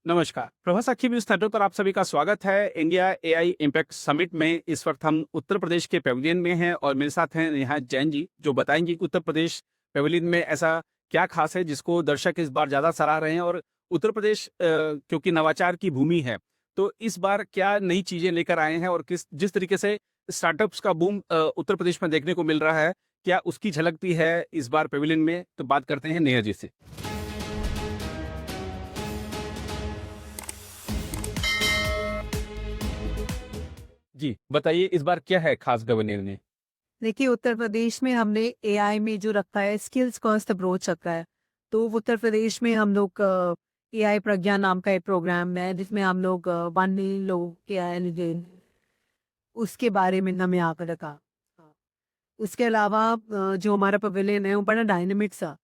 नमस्कार, प्रभा साखी news network पर आप सभी का स्वागत है। इंडिया एआई इम्पैक्ट समिट में इस वक्त हम उत्तर प्रदेश के पेविलियन में हैं और मेरे साथ हैं नेहा जैन जी, जो बताएंगी कि उत्तर प्रदेश पेविलियन में ऐसा क्या खास है जिसको दर्शक इस बार ज़्यादा सराह रहे हैं। और उत्तर प्रदेश क्योंकि नवाचार की भूमि है, तो इस बार क्या नई चीज़ें लेकर आए हैं और जिस तरीके से स्टार्टअप्स का बूम उत्तर प्रदेश में देखने को मिल रहा है, क्या उसकी झलक भी है इस बार पेविलियन में? तो बात करते हैं नेहा जी से। जी, बताइए इस बार क्या है खास गवर्नर ने? देखिए, उत्तर प्रदेश में हमने एआई में जो रखा है स्किल्स फर्स्ट अप्रोच रखा है। तो उत्तर प्रदेश में हम लोग एआई प्रज्ञा नाम का एक प्रोग्राम है जिसमें हम लोग 1 मिलियन लोगों के एआई उसके बारे में हमने यहाँ पर रखा। हाँ। उसके अलावा जो हमारा पवेलियन है वो बड़ा डायनामिक सा।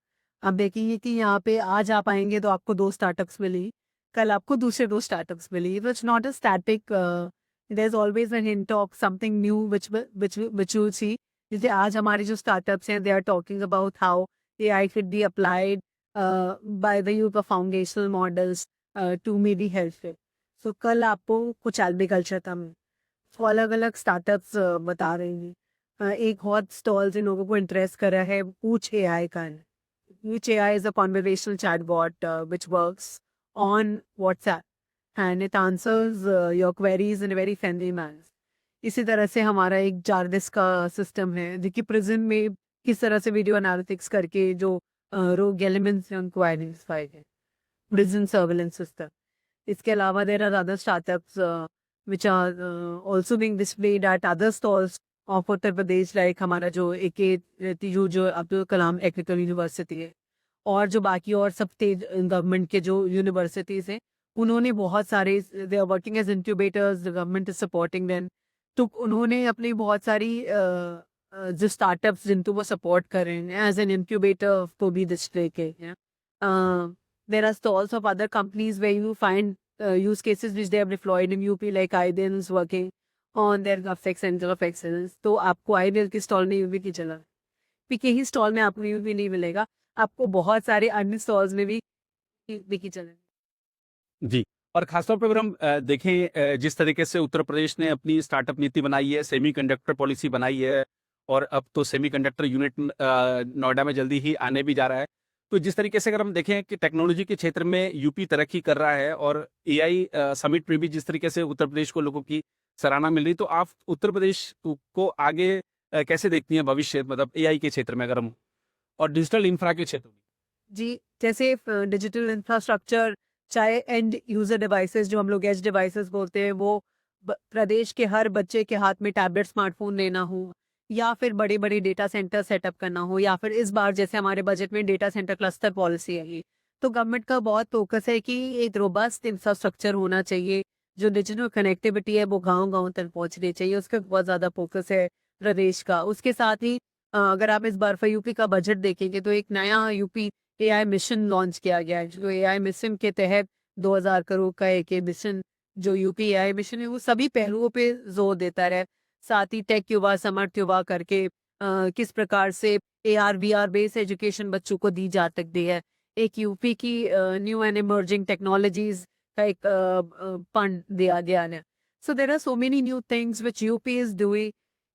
आप देखेंगे कि यहाँ पे आज आप आएंगे तो आपको 2 स्टार्टअप्स मिली, कल आपको दूसरे 2 स्टार्टअप्स मिली। It's not a static, there is always a hint of something new which you will see. जैसे आज हमारे जो स्टार्टअप्स हैं they are talking about how AI should be applied by the use of foundational models to medi health. So कल आपको कुछ agriculture का वो अलग-अलग स्टार्टअप्स बता रहे हैं। एक हॉट स्टॉल जिन लोगों को इंटरेस्ट कर रहा है पूछ एआई का। पूछ AI is a conversational chatbot which works on WhatsApp and it answers your queries in a very friendly manner. इसी तरह से हमारा एक जार्डिस का सिस्टम है जो कि प्रिजन में किस तरह से वीडियो एनालिटिक्स करके जो रोग एलिमेंट्स हैं उनको आइडेंटिफाई है। Prison surveillance system. इसके अलावा there are other startups which are also being displayed at other stalls of Uttar Pradesh, like हमारा जो AKTU जो अब्दुल कलाम टेक्निकल यूनिवर्सिटी है और जो बाकी और सब स्टेट गवर्नमेंट के जो यूनिवर्सिटीज हैं उन्होंने बहुत सारे they are working as incubators, the government is supporting them. तो उन्होंने अपनी बहुत सारी जो स्टार्टअप्स जिनको वो सपोर्ट कर रहे हैं एज एन इंक्यूबेटर को भी डिस्प्ले के हैं। There are stalls of other companies way you find use cases which they have deployed in UP, like IDEL is working on their GovTech Center of Excellence। तो आपको IDEL के stall में UP की चला पीके ही stall में आपको UP नहीं मिलेगा, आपको बहुत सारे अन्य स्टॉल्स में भी यूपी की चला। जी। और ख़ासतौर पे अगर हम देखें जिस तरीके से उत्तर प्रदेश ने अपनी स्टार्टअप नीति बनाई है, सेमीकंडक्टर पॉलिसी बनाई है और अब तो सेमीकंडक्टर यूनिट नोएडा में जल्दी ही आने भी जा रहा है। तो जिस तरीके से अगर हम देखें कि टेक्नोलॉजी के क्षेत्र में यूपी तरक्की कर रहा है और एआई समिट में भी जिस तरीके से उत्तर प्रदेश को लोगों की सराहना मिल रही, तो आप उत्तर प्रदेश को आगे कैसे देखती हैं भविष्य, मतलब एआई के क्षेत्र में अगर हम और डिजिटल इंफ्रा के क्षेत्र में? जी, जैसे डिजिटल इंफ्रास्ट्रक्चर, चाहे एंड यूजर डिवाइसेस जो हम लोग एज डिवाइसेस बोलते हैं, वो प्रदेश के हर बच्चे के हाथ में टैबलेट स्मार्टफोन लेना हो या फिर बड़े बड़े डेटा सेंटर सेटअप करना हो या फिर इस बार जैसे हमारे बजट में डेटा सेंटर क्लस्टर पॉलिसी है ये, तो गवर्नमेंट का बहुत फोकस है कि एक रोबस्ट इंफ्रास्ट्रक्चर होना चाहिए। जो डिजिटल कनेक्टिविटी है वो गांव गांव तक पहुंचनी चाहिए, उसका बहुत ज़्यादा फोकस है प्रदेश का। उसके साथ ही अगर आप इस बार for यूपी का बजट देखेंगे तो एक नया यूपी एआई मिशन लॉन्च किया गया है। जो एआई मिशन के तहत 2000 करोड़ का एक ये मिशन, जो यूपी एआई मिशन है, वो सभी पहलुओं पे जोर देता है। साथ ही टेक युवा समर्थ युवा करके किस प्रकार से एआर वीआर बेस्ड एजुकेशन बच्चों को दी जा सकती है। एक यूपी की न्यू एंड इमर्जिंग टेक्नोलॉजीज का एक फंड दिया गया है। So there are so many new things which UP is doing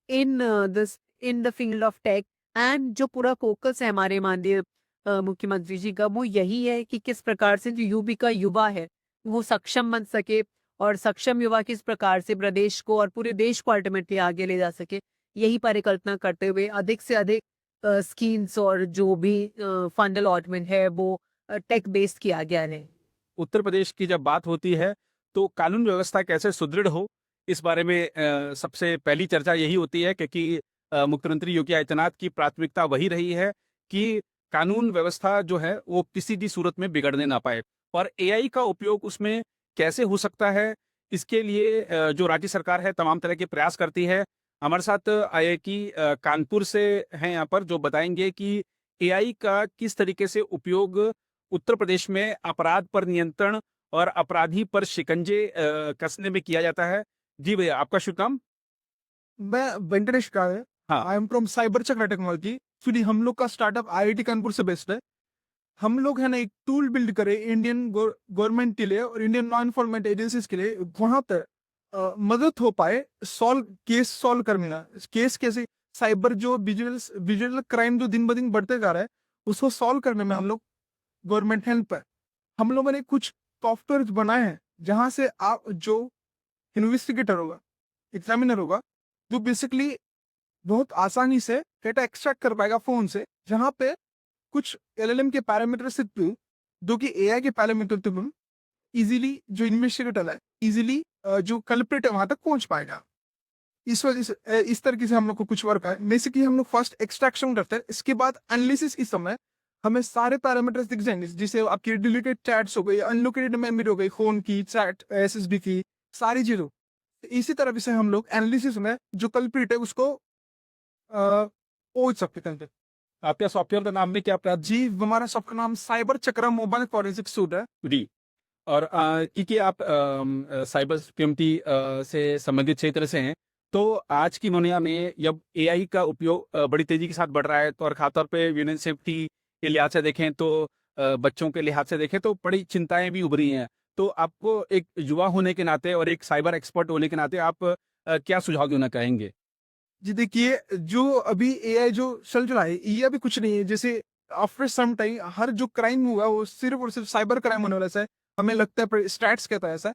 in this in the field of tech. And जो पूरा फोकस है हमारे माननीय मुख्यमंत्री जी का, वो यही है कि किस प्रकार से जो यूपी का युवा है वो सक्षम बन सके और सक्षम युवा किस प्रकार से प्रदेश को और पूरे देश को अल्टीमेटली आगे ले जा सके। यही परिकल्पना करते हुए अधिक से अधिक स्कीम्स और जो भी फंड अलॉटमेंट है वो टेक बेस्ड किया गया है। उत्तर प्रदेश की जब बात होती है तो कानून व्यवस्था कैसे सुदृढ़ हो, इस बारे में सबसे पहली चर्चा यही होती है, क्योंकि मुख्यमंत्री योगी आदित्यनाथ की प्राथमिकता वही रही है कि कानून व्यवस्था जो है वो किसी भी सूरत में बिगड़ने ना पाए। और एआई का उपयोग उसमें कैसे हो सकता है, इसके लिए जो राज्य सरकार है तमाम तरह के प्रयास करती है। हमारे साथ आईआईटी कानपुर से हैं यहाँ पर, जो बताएंगे कि एआई का किस तरीके से उपयोग उत्तर प्रदेश में अपराध पर नियंत्रण और अपराधी पर शिकंजे कसने में किया जाता है। जी भैया, आपका शुभ नाम? मैं वेंकटेश का है। हाँ। आई एम फ्रॉम साइबर चक्र टेक्नोलॉजी। एक्चुअली हम लोग का स्टार्टअप आईआईटी कानपुर से बेस्ड है। हम लोग है ना एक टूल बिल्ड करे इंडियन गवर्नमेंट के लिए और इंडियन लॉ इन्फोर्समेंट एजेंसीज के लिए, वहां तक मदद हो पाए केस सॉल्व करने का। केस कैसे, साइबर जो विजुअल क्राइम जो दिन ब दिन बढ़ते जा रहा है, उसको सॉल्व करने में हम लोग गवर्नमेंट हेल्प है। हम लोगों ने कुछ सॉफ्टवेयर बनाए हैं जहां से आप जो इन्वेस्टिगेटर होगा, एग्जामिनर होगा, जो बेसिकली बहुत आसानी से डेटा एक्सट्रैक्ट कर पाएगा फोन से, जहां पे कुछ एलएलएम के पैरामीटर से थ्रू, जो कि एआई के पैरामीटर थ्रू इजीली जो इन्वेस्टिगेटर है इजीली जो कल्प्रिट है वहां तक पहुंच पाएगा। इस वजह से इस तरीके से हम लोग को कुछ वर्क है। बेसिकली हम लोग फर्स्ट एक्सट्रैक्शन करते हैं, इसके बाद एनालिसिस। इस समय हमें सारे पैरामीटर्स दिख जाएंगे, जिसे आपकी डिलीटेड चैट्स हो गई, अनलोकेटेड मेमोरी हो गई, फोन की चैट, एसएसडी की सारी चीजों। इसी तरह से हम लोग एनालिसिस में जो कल्प्रिट है उसको पहुंच सकते हैं। आपके सॉफ्टवेयर का नाम भी क्या आपका? जी, हमारा सबका नाम साइबर चक्रा मोबाइल फॉरेंसिक सूट है। जी। और क्योंकि आप साइबर सिक्योरिटी से संबंधित क्षेत्र से हैं, तो आज की दुनिया में जब एआई का उपयोग बड़ी तेजी के साथ बढ़ रहा है, तो और खासतौर पे ह्यूमन सेफ्टी के लिहाज से देखें, तो बच्चों के लिहाज से देखें, तो बड़ी चिंताएं भी उभरी हैं। तो आपको एक युवा होने के नाते और एक साइबर एक्सपर्ट होने के नाते आप क्या सुझाव देना चाहेंगे? जी देखिए, जो अभी एआई जो चल रहा है, ये अभी कुछ नहीं है। जैसे आफ्टर सम टाइम हर जो क्राइम हुआ वो सिर्फ और सिर्फ साइबर क्राइम होने वाला है, हमें लगता है, पर स्टैट्स कहता है ऐसा।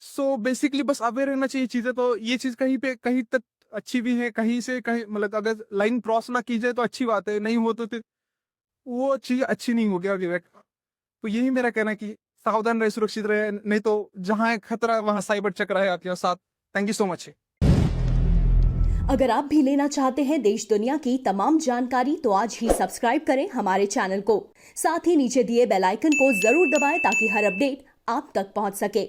सो बेसिकली बस अवेयर रहना चाहिए चीजें। तो ये चीज कहीं पे कहीं तक अच्छी भी है, कहीं से कहीं, मतलब अगर लाइन क्रॉस ना की जाए तो अच्छी बात है, नहीं हो तो फिर वो चीज अच्छी नहीं होगी आगे। तो यही मेरा कहना है कि सावधान रहे, सुरक्षित रहे, नहीं तो जहां है खतरा वहां साइबर चक्र है आपके साथ। Thank you so much. अगर आप भी लेना चाहते हैं देश दुनिया की तमाम जानकारी, तो आज ही सब्सक्राइब करें हमारे चैनल को। साथ ही नीचे दिए बेल आइकन को जरूर दबाएं ताकि हर अपडेट आप तक पहुंच सके।